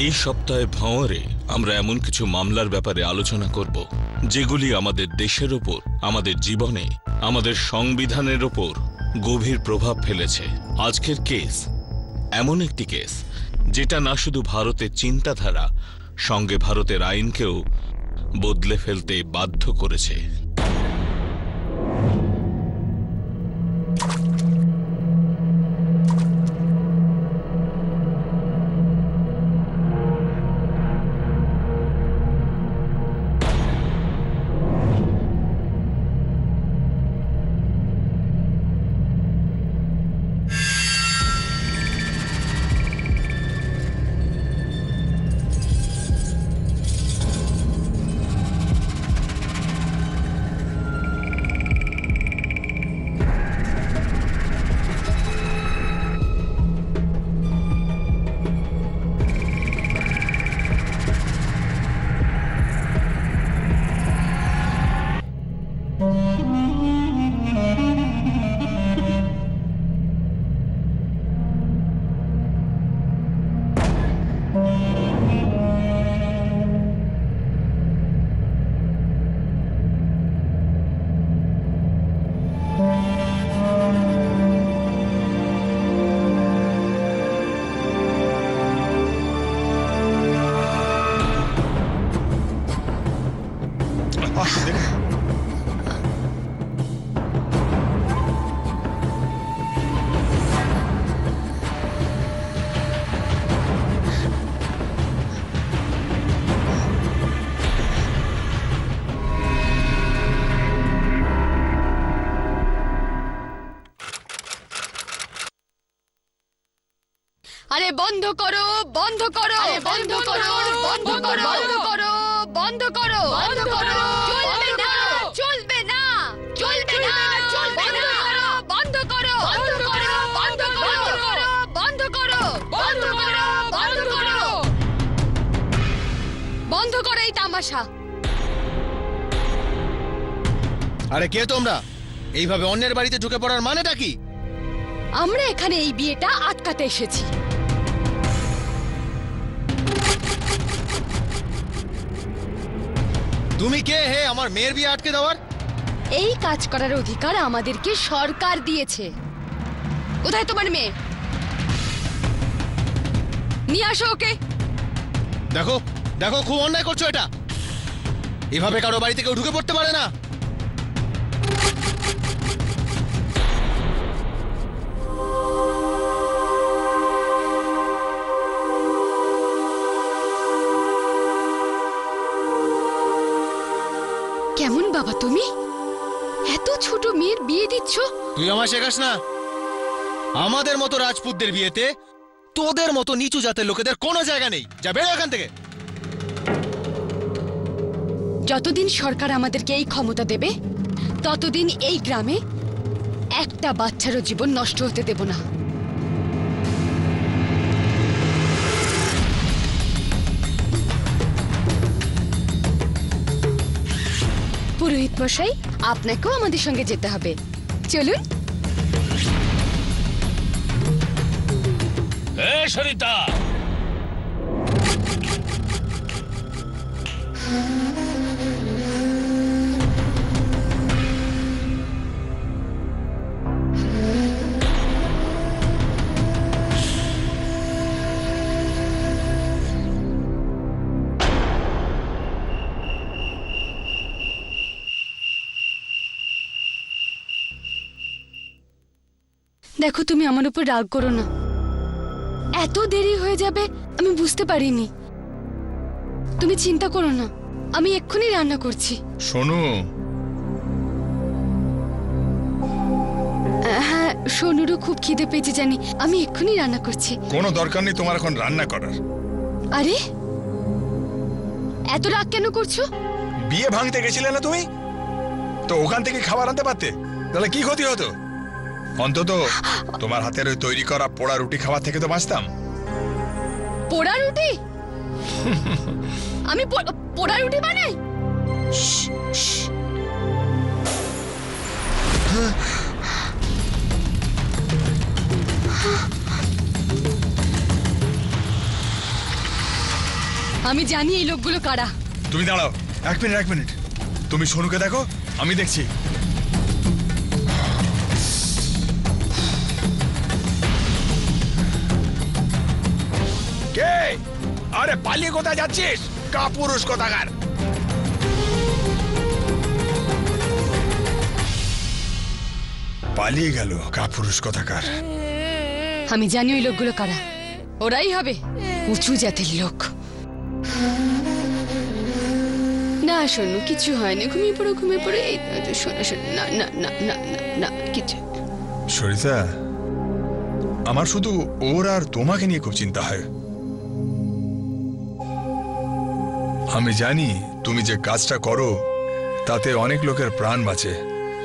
এই সপ্তাহে ভাঁওরে আমরা এমন কিছু মামলার ব্যাপারে আলোচনা করব যেগুলি আমাদের দেশের ওপর, আমাদের জীবনে, আমাদের সংবিধানের ওপর গভীর প্রভাব ফেলেছে। আজকের কেস এমন একটি কেস যেটা না শুধু ভারতের চিন্তাধারা, সঙ্গে ভারতের আইনকেও বদলে ফেলতে বাধ্য করেছে। আরে বন্ধ করো, বন্ধ করো, বন্ধ করো, বন্ধ করো, বন্ধ করো, বন্ধ করো, বন্ধ করো, চলবে না, চলবে না, চলবে না, চলবে না, বন্ধ করো, বন্ধ করো, বন্ধ করো, বন্ধ করো, বন্ধ করো, বন্ধ করো, বন্ধ করো এই তামাশা। আরে কে তোমরা? এইভাবে অন্যের বাড়িতে ঢুকে পড়ার মানেটা কি? আমরা এখানে এই বিয়েটা আটকাতে এসেছি। তুমি কে হে আমার মেয়ের বিয়ে আটকে দেওয়ার? এই কাজ করার অধিকার আমাদেরকে সরকার দিয়েছে। কোথায় তোমার মেয়ে? নিয়ে আসো ওকে। দেখো দেখো, খুব অন্যায় করছো এটা। এভাবে কারো বাড়িতে কেউ ঢুকে পড়তে পারে না। কেমন বাবা তুমি? এত ছোট মেয়ের বিয়ে দিচ্ছ? তুই আমায় শেখাস না। আমাদের মতো রাজপুতদের বিয়েতে তোদের মতো নিচু জাতের লোকেদের কোনো জায়গা নেই। যা বেরো এখান থেকে। যতদিন সরকার আমাদেরকে এই ক্ষমতা দেবে ততদিন এই গ্রামে একটা বাচ্চারও জীবন নষ্ট হতে দেব না। পুরোহিত মশাই, আপনাকেও আমাদের সঙ্গে যেতে হবে। চলুন। সরিতা, দেখো, তুমি আমার উপর রাগ করো না। এত দেরি হয়ে যাবে আমি বুঝতে পারিনি। তুমি চিন্তা করো না, আমি এক্ষুনি রান্না করছি। শোনো, হ্যাঁ, সোনুরও খুব খিদে পেয়েছে জানি, আমি এক্ষুনি রান্না করছি। কোনো দরকার নেই তোমার এখন রান্না করার। আরে এত রাগ কেন করছো? বিয়ে ভাঙতে গেছিলে না তুমি? তো ওখান থেকে খাবার আনতে পারতে, তাহলে কি ক্ষতি হতো? অন্তত তোমার হাতের ওই তৈরি করা পোড়া রুটি খাওয়ার থেকে তো বাঁচতাম। পোড়া রুটি? আমি পোড়া রুটি বানাই? আমি জানি এই লোকগুলো কারা। তুমি দাঁড়াও, এক মিনিট। তুমি সোনুকে দেখো, আমি দেখছি। কে? আরে পালিয়ে কোথায় যাচ্ছিস? কাপুরুষ কোথাকার! পালিয়ে গেল কাপুরুষ কোথাকার। আমি জানি ওই লোকগুলো কারা। ওরাই হবে উঁচু জাতের লোক। না শোনো, কিছু হয় না, ঘুমিয়ে পড়ো। এই শোনো, না না না না না না কিছু। সরিতা, আমার শুধু ওর আর তোমাকে নিয়ে খুব চিন্তা হয়। আমি জানি তুমি যে কাজটা করো তাতে অনেক লোকের প্রাণ বাঁচে,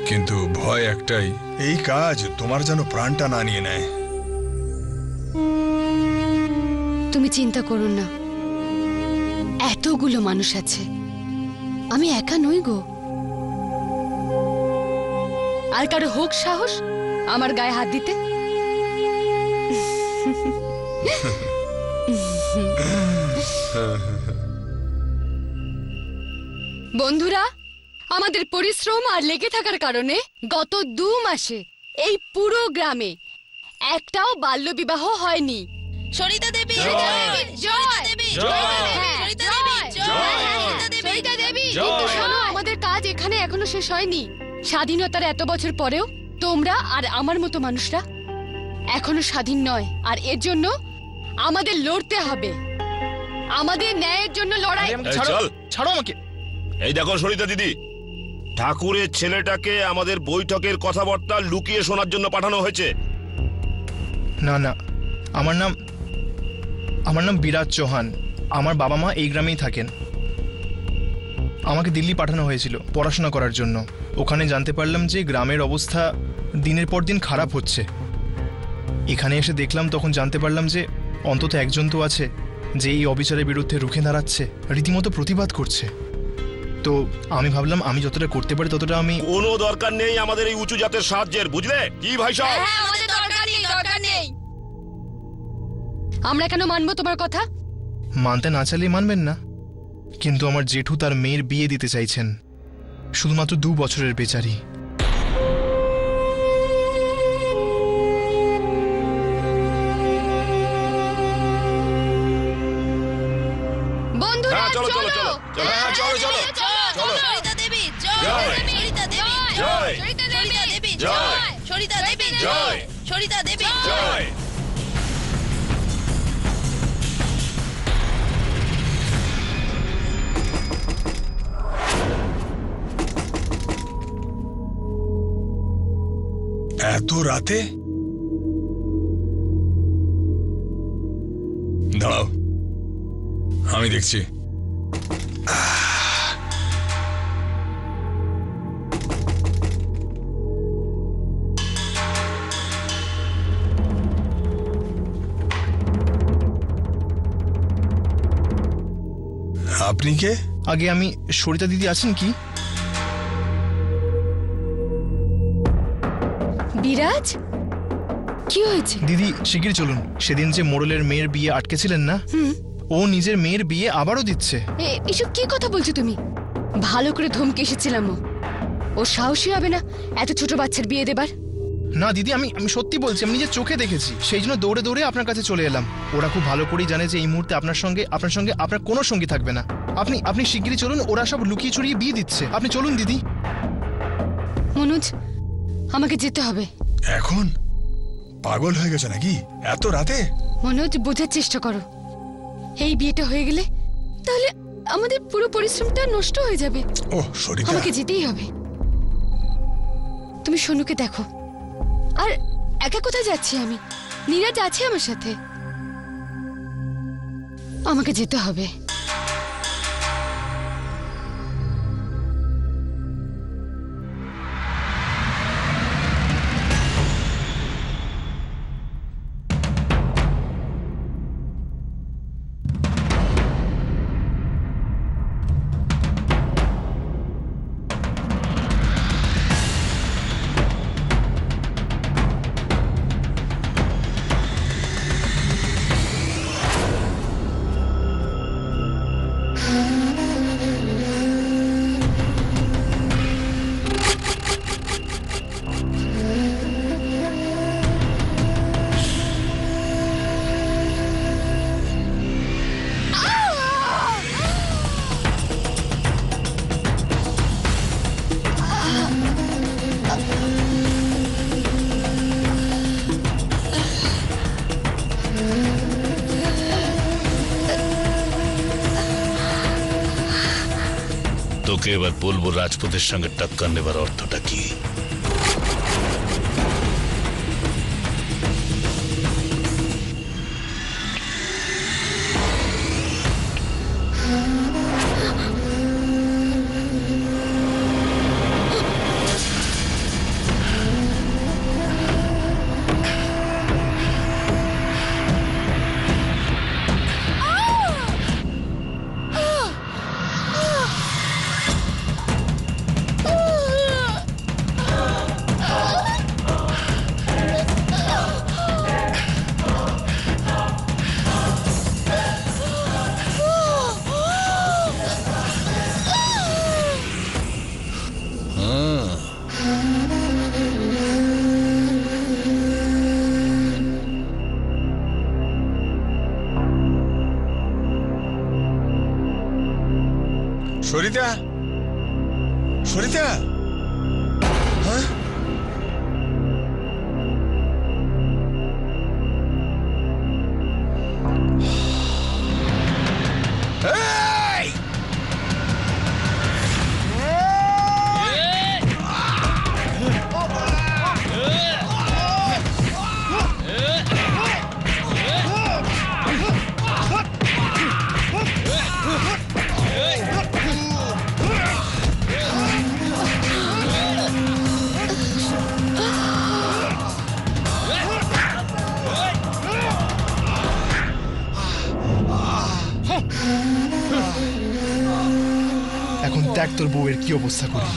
কিন্তু ভয় একটাই, এই কাজ তোমার যেন প্রাণটা না নিয়ে নেয়। তুমি চিন্তা করো না, এতগুলো মানুষ আছে, আমি একা নই গো। আর কারো হোক সাহস আমার গায়ে হাত দিতে? বন্ধুরা, আমাদের পরিশ্রম আর লেগে থাকার কারণে গত 2 মাসে এই পুরো গ্রামে একটাও বাল্যবিবাহ হয়নি। সরিতা দেবী, জয়! দেবী, সরিতা দেবী, কিন্তু শোনো, আমাদের কাজ এখানে এখনো শেষ হয়নি। স্বাধীনতার এত বছর পরেও তোমরা আর আমার মতো মানুষরা এখনো স্বাধীন নয়, আর এর জন্য আমাদের লড়তে হবে। আমাদের ন্যায়ের জন্য লড়াই। ছাড়ো আমাকে। এই দেখো সরিতা দিদি, ঠাকুরের ছেলেটাকে আমাদের বৈঠকের কথাবার্তা লুকিয়ে শোনার জন্য পাঠানো হয়েছে। না না, আমার নাম বিরাজ চৌহান। আমার বাবা মা এই গ্রামেই থাকেন। আমাকে দিল্লি পাঠানো হয়েছিল পড়াশোনা করার জন্য। ওখানে জানতে পারলাম যে গ্রামের অবস্থা দিনের পর দিন খারাপ হচ্ছে। এখানে এসে দেখলাম, তখন জানতে পারলাম যে অন্তত একজন তো আছে যে এই অবিচারের বিরুদ্ধে রুখে দাঁড়াচ্ছে, রীতিমতো প্রতিবাদ করছে। তো আমি ভাবলাম আমি যতটা করতে পারি ততটা আমি। কোনো দরকার নেই আমাদের এই উঁচু জাতের সাহায্যের, বুঝলে কি ভাই সাহেব? হ্যাঁ, আমাদের দরকার নেই। আমরা কেন মানবো তোমার কথা? মানতে না চাইলে মানবেন না, কিন্তু আমার জেঠু তার মেয়ের বিয়ে দিতে চাইছেন, শুধুমাত্র 2 বছরের বেচারি। বন্ধুরা হ্যাঁ, চলো, চলো চলো, চলো। হ্যাঁ, চলো। সরিতা দেবী, জয়! সরিতা দেবী, জয়! সরিতা দেবী, জয়! সরিতা দেবী, জয়! সরিতা দেবী, জয়! এত রাতে? দাঁড়াও, আমি দেখছি। আপনি কে? আগে আমি সরিতা দিদি আছেন কি? বিরাজ, কি হয়েছে? দিদি শিগগির চলুন। সেদিন যে মোড়লের মেয়ের বিয়ে আটকেছিলেন না, ও নিজের মেয়ের বিয়ে আবারও দিচ্ছে। এসব কি কথা বলছো তুমি? ভালো করে ধমকে এসেছিলাম। ও সাহসী হবে না এত ছোট বাচ্চার বিয়ে দেবার? না দিদি, আমি সত্যি বলছি, আমি নিজের চোখে দেখেছি, সেই জন্য দৌড়ে দৌড়ে আপনার কাছে চলে এলাম। ওরা খুব ভালো করেই জানে যে এই মুহূর্তে আপনার সঙ্গে আপনার কোনো সঙ্গী থাকবে না। আপনি শিগগিরই চলুন, ওরা সব লুকিয়ে চুরিয়ে বিয়ে দিচ্ছে। আপনি চলুন দিদি। মনোজ, আমাকে যেতে হবে। এখন পাগল হয়ে গেছে নাকি এত রাতে? মনোজ, বোঝার চেষ্টা করো। এই বিয়েটা হয়ে গেলে তাহলে আমাদের পুরো পরিশ্রমটা নষ্ট হয়ে যাবে। ও সরিতা, আমাকে যেতেই হবে। তুমি সোনুকে দেখো। আর একা কোথায় যাচ্ছি আমি? নীরাজ আছে আমার সাথে। আমাকে যেতে হবে। তোকে এবার বলবো রাজপুতের সঙ্গে টক্কর নেবার অর্থটা কি। সরিতা, সরিতা, হ্যাঁ? এই! এখন দেখ তোর বউয়ের কি অবস্থা করি।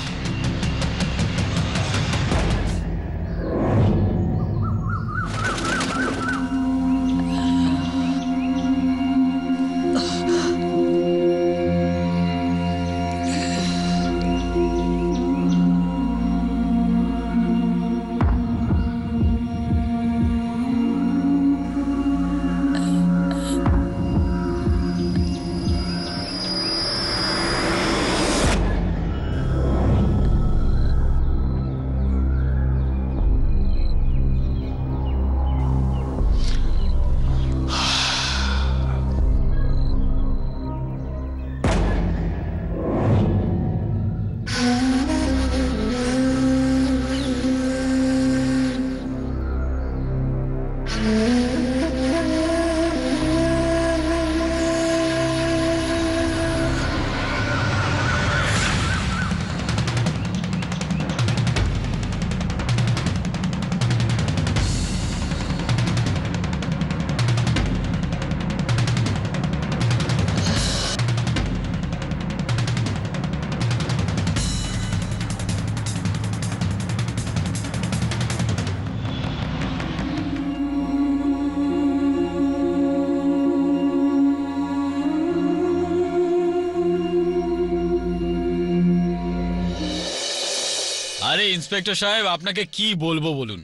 আরে ইন্সপেক্টর সাহেব, আপনাকে কি বলবো বলুন।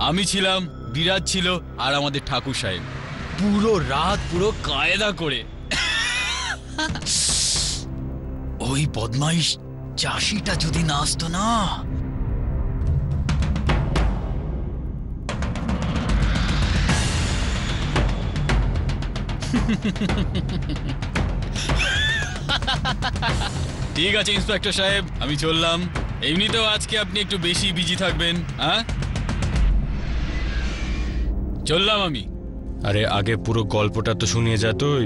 আমি ছিলাম, বিরাজ ছিল, আর আমাদের ঠাকুর সাহেব পুরো রাত পুরো কায়দা করে ওই বদমাইশ চাষিটা যদি না আসতো না, ঠিক আছে ইন্সপেক্টর সাহেব, আমি চললাম। এমনিতেও আজকে আপনি একটু বেশি বিজি থাকবেন। হ্যাঁ, চললাম আমি। আরে আগে পুরো গল্পটা তো শুনিয়ে যা তুই।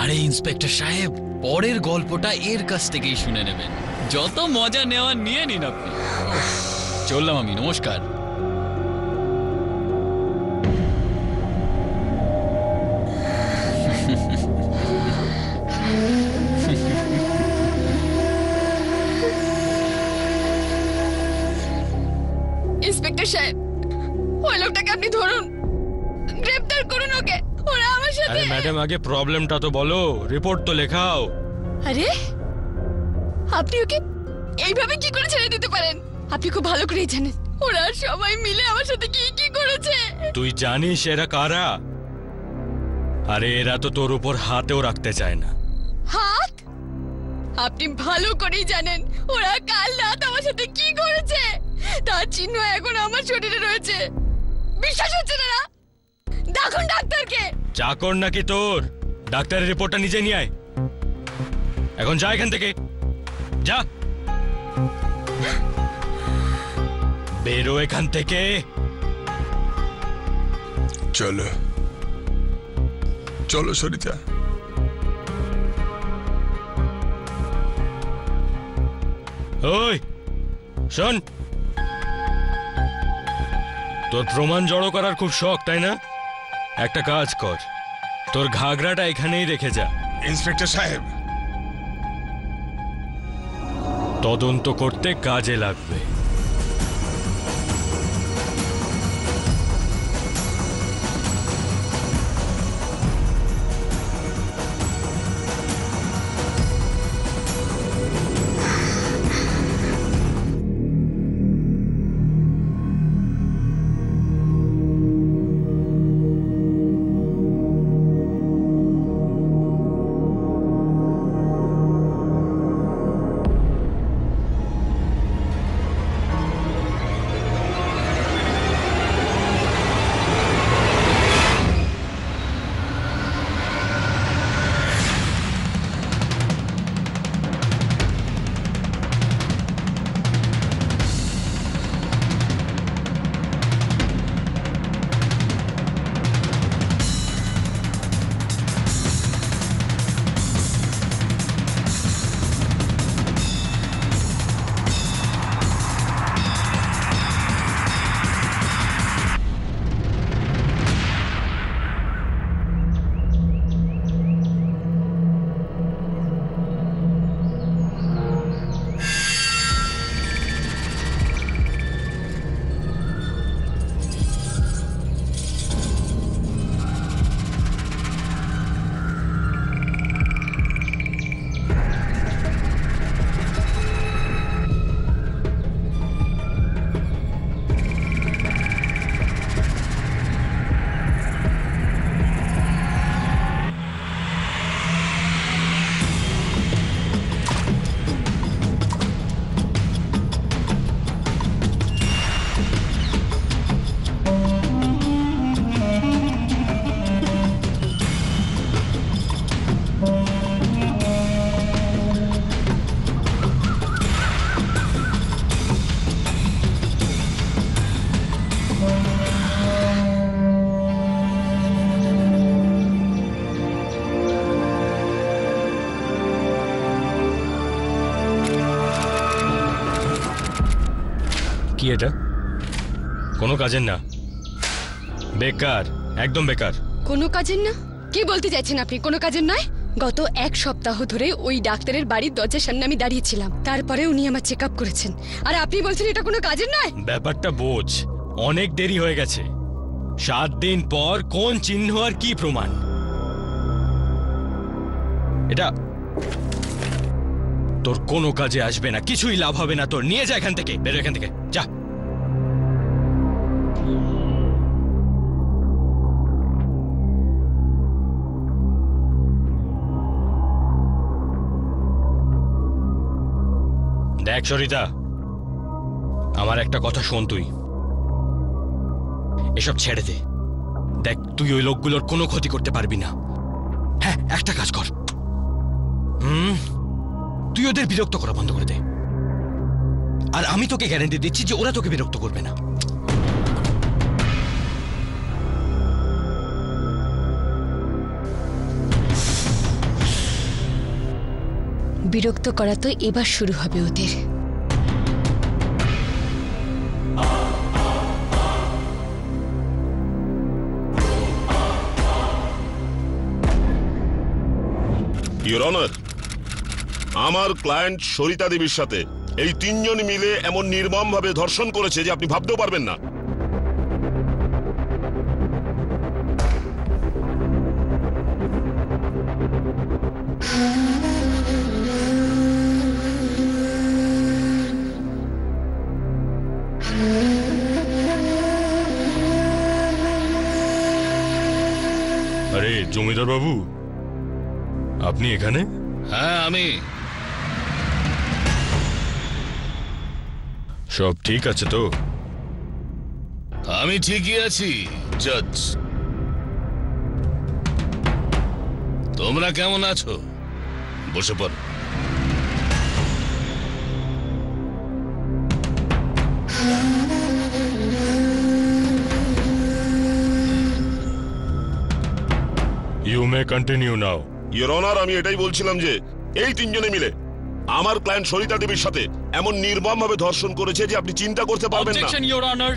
আরে ইন্সপেক্টর সাহেব, পরের গল্পটা এর কাছ থেকেই শুনে নেবেন। যত মজা নেওয়ার নিয়ে নিন আপনি। চললাম আমি, নমস্কার। ইন্সপেক্টর সাহেব, ওই লোকটাকে আপনি ধরুন, গ্রেফতার করুন ওকে। ওরা আমার সাথে। আরে ম্যাডাম, আগে প্রবলেমটা তো বলো, রিপোর্ট তো লেখাও। আরে আপনি ওকে এইভাবে কি করে ছেড়ে দিতে পারেন? আপনি খুব ভালো করেই জানেন ওরা সবাই মিলে আমার সাথে কি কি করেছে। তুই জানিস এরা কারা? আরে এরা তো তোর উপর হাতেও রাখতে চায় না। হাত? আপনি ভালো করেই জানেন ওরা কাল রাত আমার সাথে কি করেছে। তার চিহ্ন এখন আমার শরীরে রয়েছে। বিশ্বাস হচ্ছে না? দেখুন ডাক্তারকে। চাকর নাকি তোর? ডাক্তারের রিপোর্টটা নিজে নিয়ে আয়। এখন যা এখান থেকে। যা বেরো এখান থেকে। চলো চলো সরিতা। ওই শোন, তোর প্রমাণ জড়ো করার খুব শখ তাই না? একটা কাজ কর, তোর ঘাগরাটা এখানেই রেখে যা। ইন্সপেক্টর সাহেব, তদন্ত করতে কাজে লাগবে। কি এটা? কোনো কাজের না, বেকার, একদম বেকার। কোনো কাজের না? কি বলতে চাইছেন আপনি? কোনো কাজের নয়? গত এক সপ্তাহ ধরে ওই ডাক্তারের বাড়ির দরজার সামনে আমি দাঁড়িয়েছিলাম, তারপরে উনি আমার চেক আপ করেছেন, আর আপনি বলছেন এটা কোনো কাজের নয়? ব্যাপারটা বোঝ, অনেক দেরি হয়ে গেছে। 7 দিন পর কোন চিহ্ন আর কি প্রমাণ? এটা তোর কোনো কাজে আসবে না, কিছুই লাভ হবে না তোর। নিয়ে যা এখান থেকে, বেরো এখান থেকে, যা। দেখ সরিতা, আমার একটা কথা শোন, তুই এসব ছেড়ে দে। দেখ, তুই ওই লোকগুলোর কোনো ক্ষতি করতে পারবি না। হ্যাঁ, একটা কাজ কর, তুই ওদের বিরক্ত করা বন্ধ করে দে, আর আমি তোকে গ্যারান্টি দিচ্ছি যে ওরা তোকে বিরক্ত করবে না। বিরক্ত করা তো এবার শুরু হবে ওদের। ইওর অনার, আমার ক্লায়েন্ট সরিতা দেবীর সাথে এই 3 জন মিলে এমন নির্মমভাবে ধর্ষণ করেছে যে আপনি ভাবতেও পারবেন না। আরে জমিদার বাবু, আপনি এখানে? হ্যাঁ, আমি। সব ঠিক আছে তো? আমি ঠিকই আছি জজ। তোমরা কেমন আছো? বসে পড়ো। may continue now. Your honour, আমি এটাই বলছিলাম যে এই তিনজনে মিলে আমার ক্লায়েন্ট সরিতা দেবীর সাথে এমন নির্মমভাবে ধর্ষণ করেছে যে আপনি চিন্তা করতে পারবেন না। Objection your honour.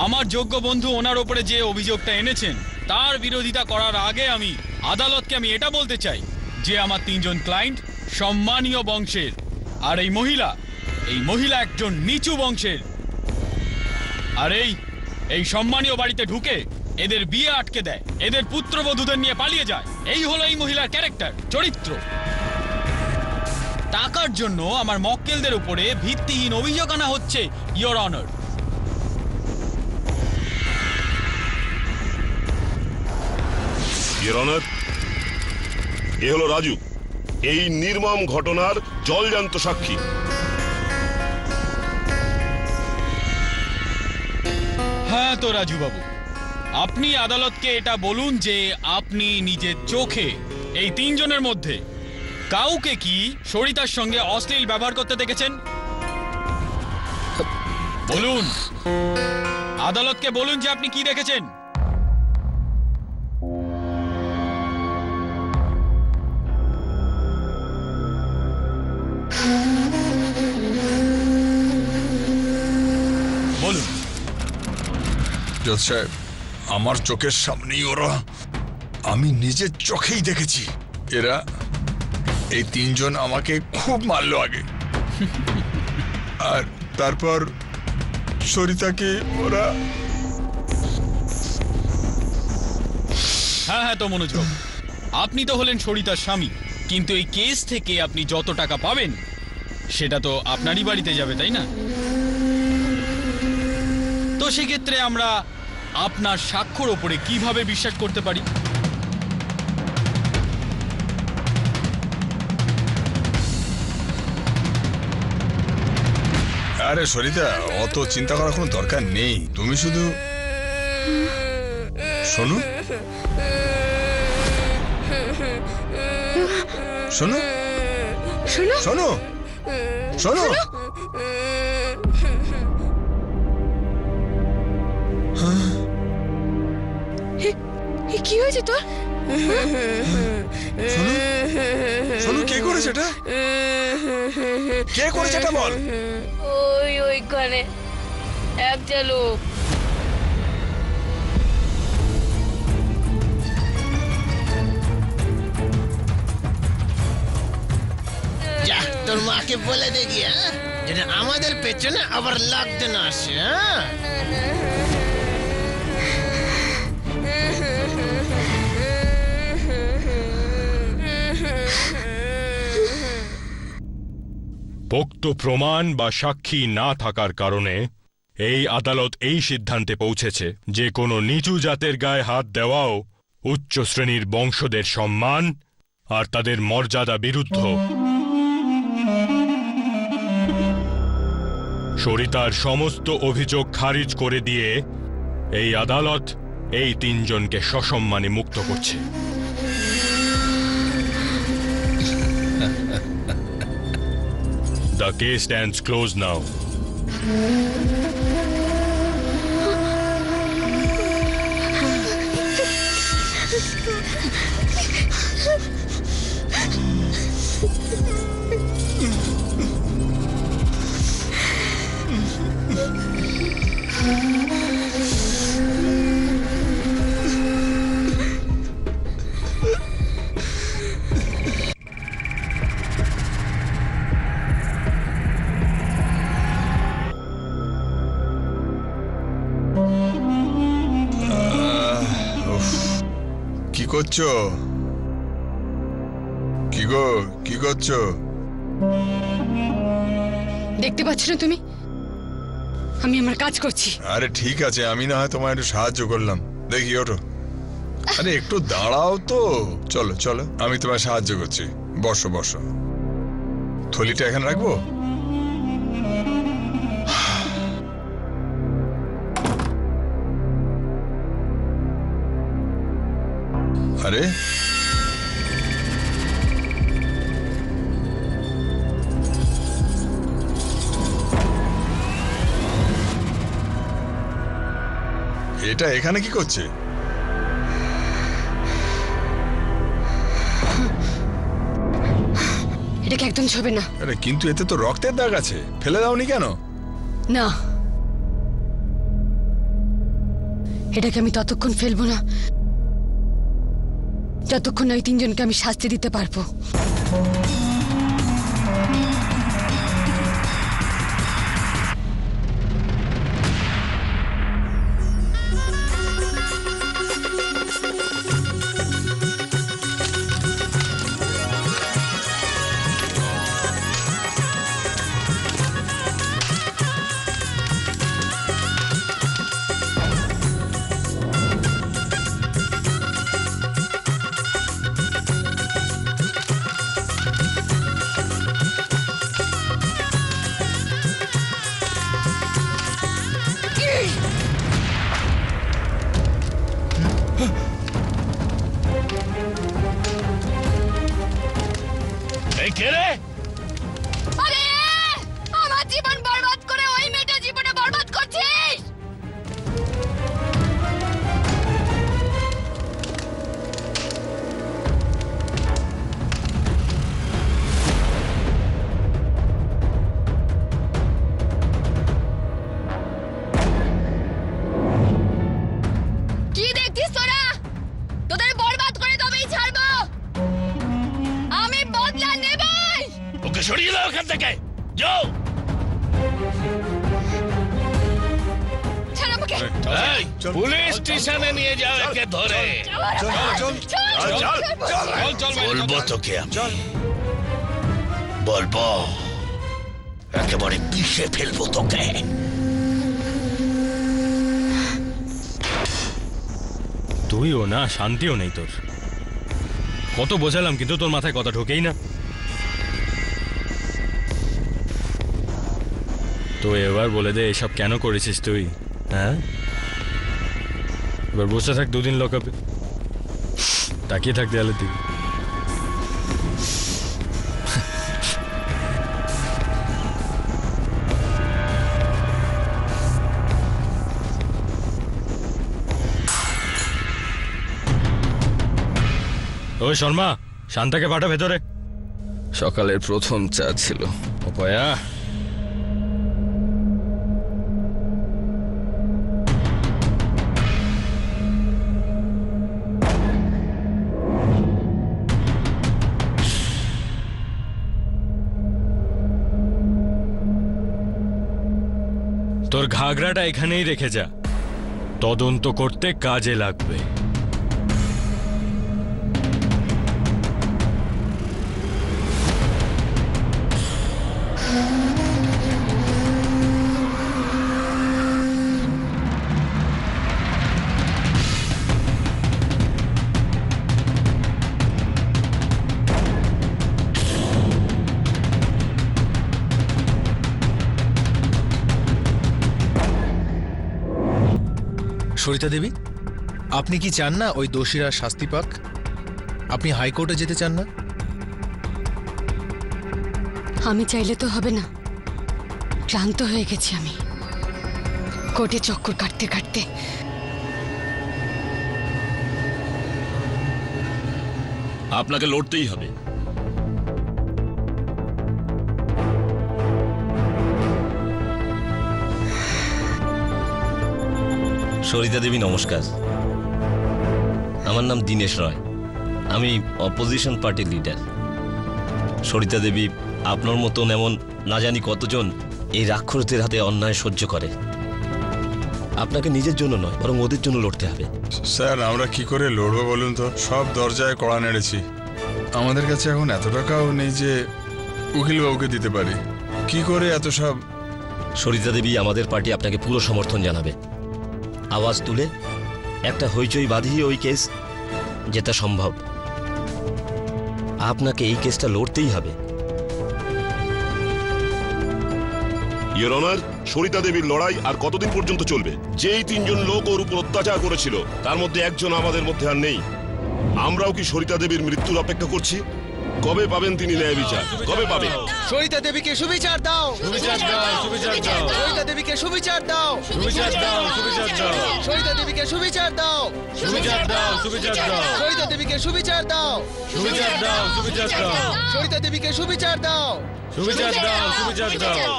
আমার যোগ্য বন্ধু ওনার ওপরে যে অভিযোগটা এনেছেন তার বিরোধিতা করার আগে আমি আদালতকে এটা বলতে চাই যে আমার তিনজন ক্লায়েন্ট সম্মানীয় বংশের, আর এই মহিলা একজন নিচু বংশের। আর এই সম্মানীয় বাড়িতে ঢুকে এদের বিয়ে আটকে দেয়, এদের পুত্রবধূদের নিয়ে পালিয়ে যায়। এই হলো এই মহিলার ক্যারেক্টার, চরিত্র। টাকার জন্য আমার মক্কেলদের উপরে ভিত্তিহীন অভিযোগ আনা হচ্ছে ইওর অনার। ইওর অনার, এ হলো রাজু, এই নির্মম ঘটনার জলজান্ত সাক্ষী। হ্যাঁ তো রাজু বাবু, আপনি আদালতকে এটা বলুন যে আপনি নিজের চোখে এই তিনজনের মধ্যে কাউকে কি সরিতার সঙ্গে অশ্লীল ব্যবহার করতে দেখেছেন? বলুন, আদালতকে বলুন যে আপনি কি দেখেছেন। বলুন। জজ সাহেব, আমার চোখের সামনেই ওরা, আমি নিজের চোখেই দেখেছি। এরা এই তিনজন আমাকে খুব মারলো আগে, আর তারপর সরিতাকে ওরা। হ্যাঁ তো মনোজ বাবু, আপনি তো হলেন সরিতার স্বামী, কিন্তু এই কেস থেকে আপনি যত টাকা পাবেন সেটা তো আপনারই বাড়িতে যাবে, তাই না? তো সেক্ষেত্রে আমরা আপনার সাক্ষ্যর ওপরে কিভাবে বিশ্বাস করতে পারি? আরে সরিতা, অত চিন্তা করার কোনো দরকার নেই। তুমি শুধু শোনো শোনো শোনো শোনো। কি হয়েছে তোর? শোনো শোনো, কে করেছে এটা? কে করেছে এটা বল। ওইখানে একটা লোক। যা, তোর মাকে বলে দেখি, হ্যাঁ, যেটা আমাদের পেছনে আবার লাগতে না আসে। হ্যাঁ, পোক্ত প্রমাণ বা সাক্ষী না থাকার কারণে এই আদালত এই সিদ্ধান্তে পৌঁছেছে যে কোনো নিচু জাতের গায়ে হাত দেওয়াও উচ্চ শ্রেণীর বংশদের সম্মান আর তাদের মর্যাদা বিরুদ্ধ। সরিতার সমস্ত অভিযোগ খারিজ করে দিয়ে এই আদালত এই তিনজনকে সসম্মানে মুক্ত করছে। The case stands closed now. কি করছো? কি গো, কি করছো? দেখতে পাচ্ছ না তুমি? আমি আমার কাজ করছি। আরে ঠিক আছে, আমি না হয় তোমায় একটু সাহায্য করলাম। দেখি ওঠো। আরে একটু দাঁড়াও তো। চলো চলো, আমি তোমায় সাহায্য করছি। বসো বসো। থলিটা এখানে রাখবো? আরে এটা এখানে কি করছে? এটাকে একদম ছবে না। আরে কিন্তু এতে তো রক্তের দাগ আছে, ফেলে দাওনি কেন? না, এটাকে আমি ততক্ষণ ফেলবো না যতক্ষণ ওই তিনজনকে আমি শাস্তি দিতে পারবো। এই কে রে? আরে আমার জীবন বরবাদ করে ওই মেয়েটা জীবনে বরবাদ করছিস। কি দেখছিস তোরা? তোদের বরবাদ করে তবেই ছাড়বো। আমি বদলা নেবই। ওকে সরিয়ে দাও এখান থেকে, যাও। ছাড় আমাকে। এই, পুলিশ স্টেশনে নিয়ে যাও একে ধরে। চল চল ভাই, বলবো তোকে আমি, বলবো একেবারে পিষে ফেলবো তোকে। তুইও না, শান্তিও নেই তোর। কত বোঝালাম কিন্তু তোর মাথায় কথা ঢোকেই না। তো এবার বলে দে এসব কেন করেছিস তুই? হ্যাঁ, এবার বসে থাক, দুদিন লকআপে তাকিয়ে থাক দেয়ালের দিকে। ওই শর্মা, শান্তাকে পাঠা ভেতরে। সকালের প্রথম চা ছিল। অপয়া, তোর ঘাগরাটা এখানেই রেখে যা, তদন্ত করতে কাজে লাগবে। সরিতা দেবী, আপনি কি চান না ওই দোষীরা শাস্তি পাক? আপনি হাইকোর্টে যেতে চান না? আমি চাইলে তো হবে না। ক্লান্ত হয়ে গেছি আমি কোর্টে চক্কর কাটতে কাটতে। আপনাকে লড়তেই হবে। সরিতা দেবী নমস্কার, আমার নাম দীনেশ রয়, আমি অপোজিশন পার্টির লিডার। সরিতা দেবী, আপনার মতন এমন না জানি কতজন এই রাক্ষসদের হাতে অন্যায় সহ্য করে। আপনাকে নিজের জন্য নয়, বরং ওদের জন্য লড়তে হবে। স্যার, আমরা কি করে লড়বো বলুন তো? সব দরজায় কড়া নেড়েছি, আমাদের কাছে এখন এত টাকাও নেই যে উকিলবাবুকে দিতে পারি। কি করে এত সব? সরিতা দেবী, আমাদের পার্টি আপনাকে পুরো সমর্থন জানাবে। আওয়াজ তুলে একটা হইচই বাঁধিয়ে ওই কেস জেতা সম্ভব। আপনাকে এই কেসটা লড়তেই হবে। ইওর অনার, সরিতা দেবীর লড়াই আর কতদিন পর্যন্ত চলবে? যেই তিনজন লোক ওর উপর অত্যাচার করেছিল তার মধ্যে একজন আমাদের মধ্যে আর নেই। আমরাও কি সরিতা দেবীর মৃত্যুর অপেক্ষা করছি? কবে পাবেন তিনি ন্যায় বিচার? কবে পাবেন? সরিতা দেবীকে সুবিচার দাও, সুবিচার দাও, সুবিচার দাও, সরিতা দেবীকে সুবিচার দাও, সুবিচার দাও, সুবিচার দাও সরিতা দেবীকে সুবিচার দাও সুবিচার দাও সুবিচার দাও সরিতা দেবীকে সুবিচার দাও সুবিচার দাও সুবিচার দাও সরিতা দেবীকে সুবিচার দাও সুবিচার দাও সুবিচার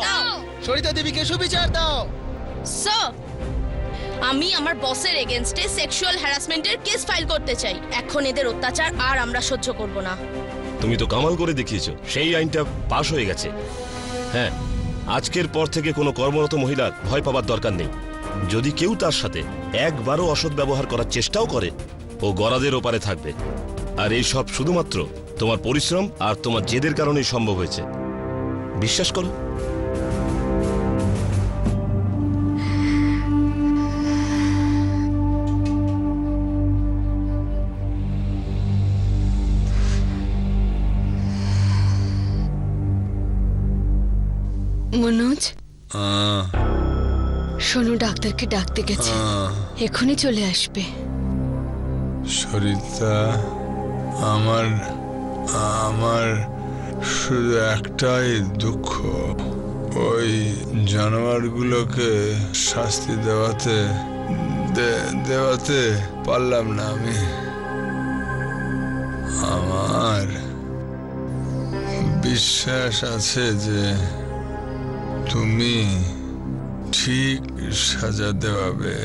দাও সরিতা দেবীকে সুবিচার দাও স্যার, আমি আমার বসের এগেনস্টে সেক্সুয়াল হ্যারাসমেন্টের কেস ফাইল করতে চাই। এখন এদের অত্যাচার আর আমরা সহ্য করব না। তুমি তো কামাল করে দেখিয়েছো, সেই আইনটা পাশ হয়ে গেছে। হ্যাঁ, আজকের পর থেকে কোনো কর্মরত মহিলার ভয় পাবার দরকার নেই। যদি কেউ তার সাথে একবারও অসৎ ব্যবহার করার চেষ্টাও করে, ও গরাদের ওপারে থাকবে। আর এই সব শুধুমাত্র তোমার পরিশ্রম আর তোমার জেদের কারণেই সম্ভব হয়েছে। বিশ্বাস করো। মনোজ, শোনো ডাক্তারকে ডাকতে গেছে, এখনই চলে আসবে। সরিতা, আমার আমার শুধু একটাই দুঃখ, ওই জানোয়ারগুলোকে শাস্তি দেওয়াতে পারলাম না আমি। আমার বিশ্বাস আছে যে তুমি ঠিক সাজা দেওয়াবে।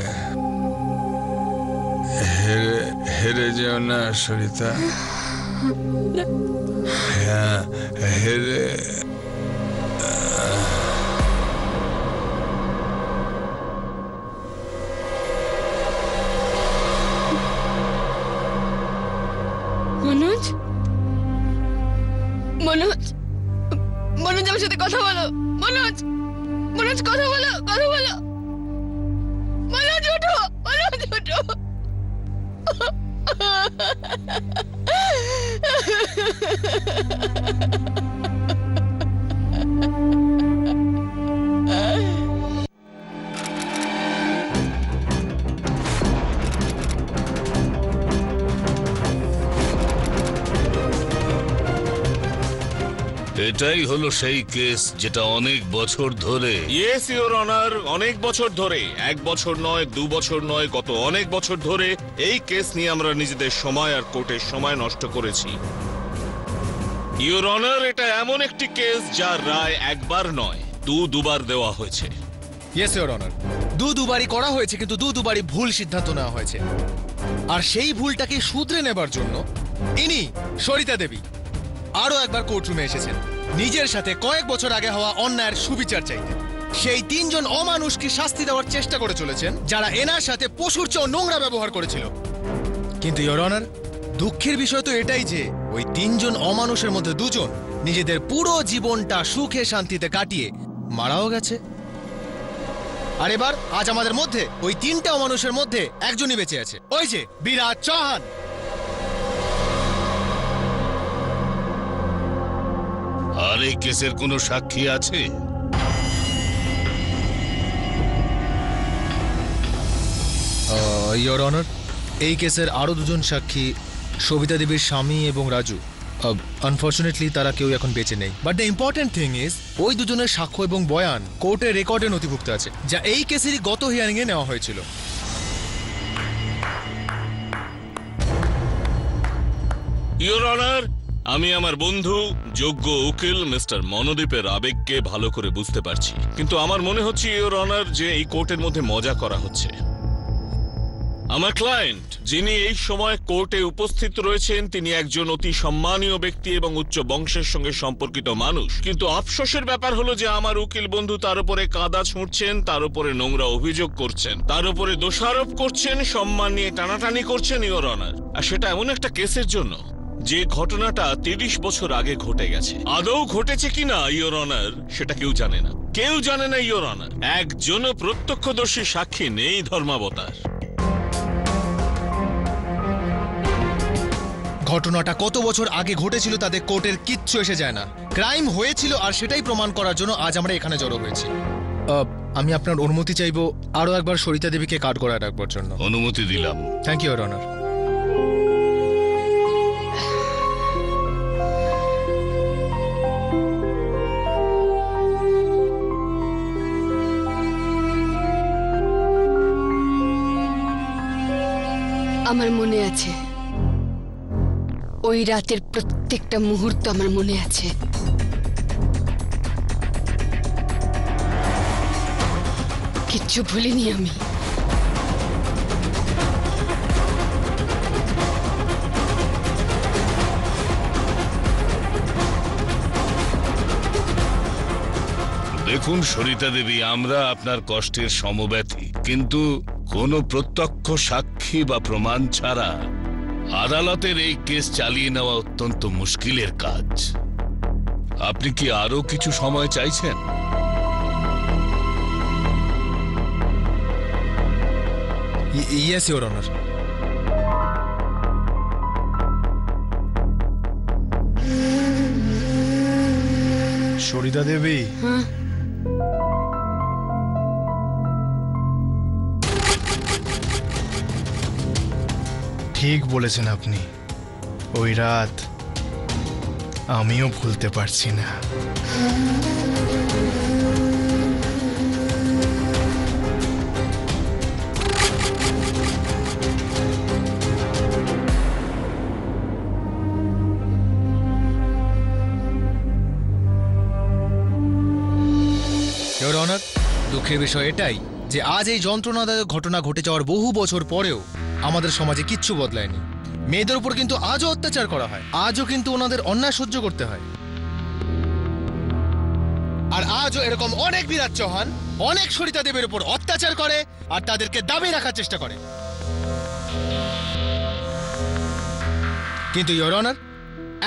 হেরে যেও না সরিতা। হ্যাঁ, হেরে মনোজ, মনোজ, মনোজ আমার সাথে কথা বলো। মনোজ, মনোজ কথা বলো, কথা বলো। মনোজ ওঠো, মনোজ ওঠো। এটাই হলো সেই কেস যেটা অনেক বছর ধরে। ইয়েস ইওর অনার, অনেক বছর ধরে, 1 বছর নয়, 2 বছর নয়, গত অনেক বছর ধরে এই কেস নিয়ে আমরা নিজেদের সময় আর কোর্টের সময় নষ্ট করেছি। ইওর অনার, এটা এমন একটি কেস যার রায় একবার নয়, দুবার দেওয়া হয়েছে। ইয়েস ইওর অনার, দুবারই করা হয়েছে, কিন্তু দুবারই ভুল সিদ্ধান্ত নেওয়া হয়েছে। আর সেই ভুলটাকে শুধরে নেবার জন্য ইনি সরিতা দেবী আরো একবার কোর্টরুমে এসেছেন, নিজের সাথে কয়েক বছর আগে হওয়া অন্যায়ের সুবিচার চাইতে। সেই 3 জন অমানুষকে শাস্তি দেওয়ার চেষ্টা করে চলেছেন, যারা এনার সাথে পশুর চেয়েও নোংরা ব্যবহার করেছিল। কিন্তু ইওর অনার, দুঃখের বিষয় তো এটাই যে ওই 3 জন অমানুষের মধ্যে 2 জন নিজেদের পুরো জীবনটা সুখে শান্তিতে কাটিয়ে মারাও গেছে। আর এবার আজ আমাদের মধ্যে ওই 3টে অমানুষের মধ্যে একজনই বেঁচে আছে, ওই যে বিরাট চৌহান। আর এই কেসের কোনো সাক্ষী আছে? ইওর অনার, এই কেসের আরো 2 জন সাক্ষী সবিতা দেবীর স্বামী এবং রাজু। আনফরচুনেটলি তারা কেউ এখন বেঁচে নেই। But the important thing is, ওই 2 জনের সাক্ষ্য এবং বয়ান কোর্টের রেকর্ডে নথিভুক্ত আছে, যা এই কেসেরই গত হিয়ারিং এ নেওয়া হয়েছিল। ইওর অনার, আমি আমার বন্ধু যোগ্য উকিল মিস্টার মনোদীপের আবেগকে ভালো করে বুঝতে পারছি, কিন্তু আমার মনে হচ্ছে ইওর অনার যে এই কোর্টের মধ্যে মজা করা হচ্ছে। আমার ক্লায়েন্ট, যিনি এই সময় কোর্টে উপস্থিত রয়েছেন, তিনি একজন অতি সম্মানীয় ব্যক্তি এবং উচ্চ বংশের সঙ্গে সম্পর্কিত মানুষ। কিন্তু আফসোসের ব্যাপার হলো যে আমার উকিল বন্ধু তার উপরে কাদা ছুঁড়ছেন, তার উপরে নোংরা অভিযোগ করছেন, তার উপরে দোষারোপ করছেন, সম্মান নিয়ে টানাটানি করছেন ইওর অনার। আর সেটা এমন একটা কেসের জন্য যে ঘটনাটা 30 বছর আগে ঘটে গেছে। আদৌ ঘটেছে কিনা ইওর অনার সেটা কেউ জানে না, কেউ জানে না ইওর অনার। একজনও প্রত্যক্ষদর্শী সাক্ষী নেই ধর্মাবতার। ঘটনাটা কত বছর আগে ঘটেছিল তাদের কোর্টের কিচ্ছু এসে যায় না। ক্রাইম হয়েছিল আর সেটাই প্রমাণ করার জন্য আজ আমরা এখানে জড়ো হয়েছি। আমি আপনার অনুমতি চাইবো আরো একবার সরিতা দেবীকে কাঠ গড়ায় রাখবার জন্য। অনুমতি দিলাম। Thank you your honour. আমার মনে আছে, ওই রাতের প্রত্যেকটা মুহূর্ত আমার মনে আছে। কিচ্ছু ভুলিনি আমি। দেখুন সরিতা দেবী, আমরা আপনার কষ্টের সমব্যথী, কিন্তু কোনো প্রত্যক্ষ সাক্ষী বা প্রমাণ ছাড়া আদালতের এই কেস চালিয়ে নেওয়া অত্যন্ত মুশকিলের কাজ। আপনি কি আরো কিছু সময় চাইছেন? Yes your honour. Sarita Devi, হ্যাঁ, ঠিক বলেছেন আপনি। ওই রাত আমিও ভুলতে পারছি না। ইওর অনার, দুঃখের বিষয় এটাই যে আজ এই যন্ত্রণাদায়ক ঘটনা ঘটে যাওয়ার বহু বছর পরেও আমাদের সমাজে কিচ্ছু বদলায়নি। মেয়েদের উপর কিন্তু আজও অত্যাচার করা হয়, আজও কিন্তু ওনাদের অন্যায় সহ্য করতে হয়। আর আজও এরকম অনেক বিরাট চৌহান অনেক সরিতা দেবীর উপর অত্যাচার করে আর তাদেরকে দাবি রাখার চেষ্টা করে। কিন্তু ইওর অনার,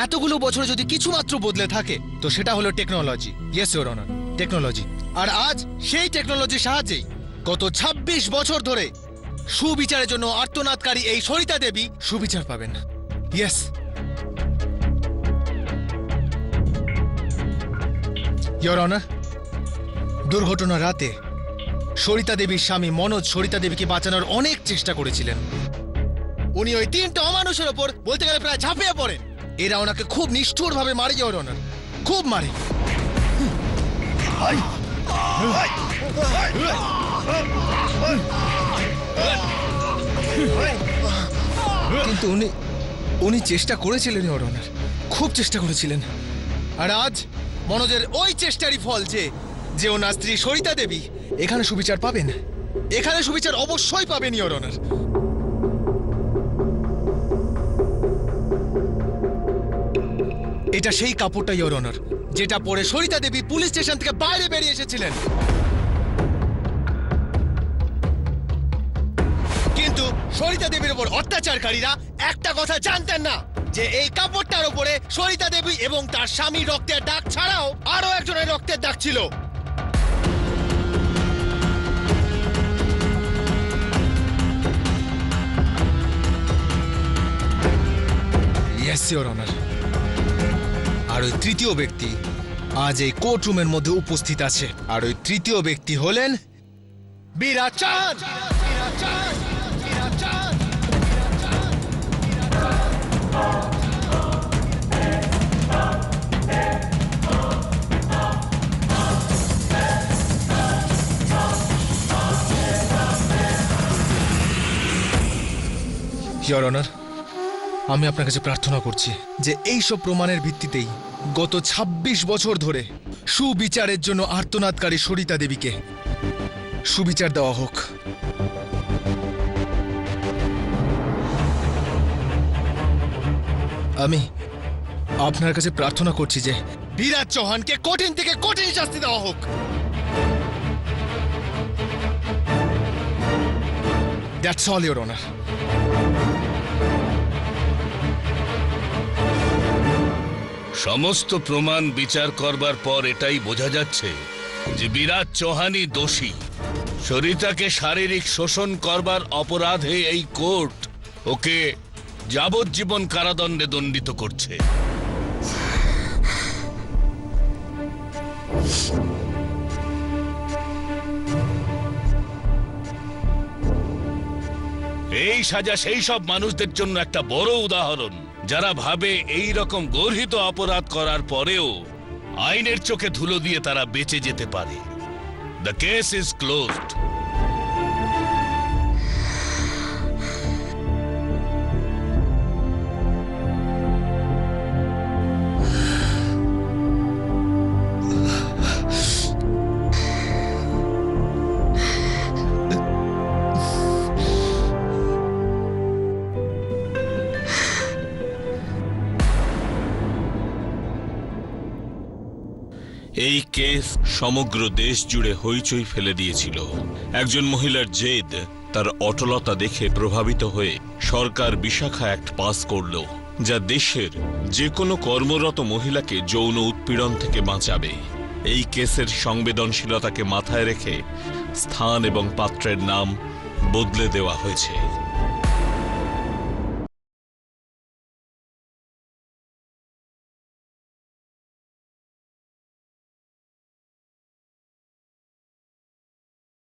এতগুলো বছর যদি কিছু মাত্র বদলে থাকে তো সেটা হলো technology. Yes your honour, technology. আর আজ সেই টেকনোলজির সাহায্যেই গত ২৬ বছর ধরে সুবিচারের জন্য আর্তনাদকারী এই সরিতা দেবী সুবিচার পাবেন। ইয়েস। ইওর অনার, দুর্ঘটনা রাতে সরিতা দেবীর স্বামী মনোজ সরিতা দেবীকে বাঁচানোর অনেক চেষ্টা করেছিলেন। উনি ওই ৩টা অমানুষের ওপর বলতে গেলে প্রায় ঝাঁপিয়ে পড়েন। এরা ওনাকে খুব নিষ্ঠুরভাবে মারে ইওর অনার, খুব মারে। কিন্তু উনি চেষ্টা করেছিলেন ইওর অনার, খুব চেষ্টা করেছিলেন। আর আজ মনোজের ওই চেষ্টারই ফল যে ওনার স্ত্রী সরিতা দেবী এখানে সুবিচার পাবেন, এখানে সুবিচার অবশ্যই পাবেন ইওর অনার। এটা সেই কাপড়টা ইওর অনার যেটা পরে সরিতা দেবী পুলিশ স্টেশন থেকে বাইরে বেরিয়ে এসেছিলেন। কিন্তু সরিতা দেবীর উপর অত্যাচারকারীরা একটা কথা জানতেন না, যে এই কাপড়টার উপরে সরিতা দেবী এবং তার স্বামী রক্তের দাগ ছাড়াও আরো একজনের রক্তের দাগ ছিল। Yes your honour. আর ওই তৃতীয় ব্যক্তি আজ এই কোর্ট রুমের মধ্যে উপস্থিত আছে। আর ওই তৃতীয় ব্যক্তি হলেন বিরাট চাঁদ। ইওর অনার, আমি আপনার কাছে প্রার্থনা করছি যে এই সব প্রমাণের ভিত্তিতেই গত ২৬ বছর ধরে সুবিচারের জন্য আর্তনাদকারী সরিতা দেবীকে সুবিচার দেওয়া হোক। আমি আপনার কাছে প্রার্থনা করছি যে বিরাট চৌহানকে কঠিন থেকে কঠিন শাস্তি দেওয়া হোক। That's all your honour. সমস্ত প্রমাণ বিচার করবার পর এটাই বোঝা যাচ্ছে যে বিরাট চৌহানই দোষী। সরিতাকে শারীরিক শোষণ করবার অপরাধে এই কোর্ট ওকে যাবজ্জীবন কারাদণ্ডে দণ্ডিত করছে। এই সাজা সেই সব মানুষদের জন্য একটা বড় উদাহরণ যারা ভাবে এই রকম গর্হিত অপরাধ করার পরেও আইনের চোখে ধুলো দিয়ে তারা বেঁচে যেতে পারে। The case is closed. এই কেস সমগ্র দেশ জুড়ে হইচই ফেলে দিয়েছিল। একজন মহিলার জেদ, তার অটলতা দেখে প্রভাবিত হয়ে সরকার বিশাখা অ্যাক্ট পাস করল, যা দেশের যে কোনো কর্মরত মহিলাকে যৌন উৎপীড়ন থেকে বাঁচাবে। এই কেসের সংবেদনশীলতাকে মাথায় রেখে স্থান এবং পাত্রের নাম বদলে দেওয়া হয়েছে।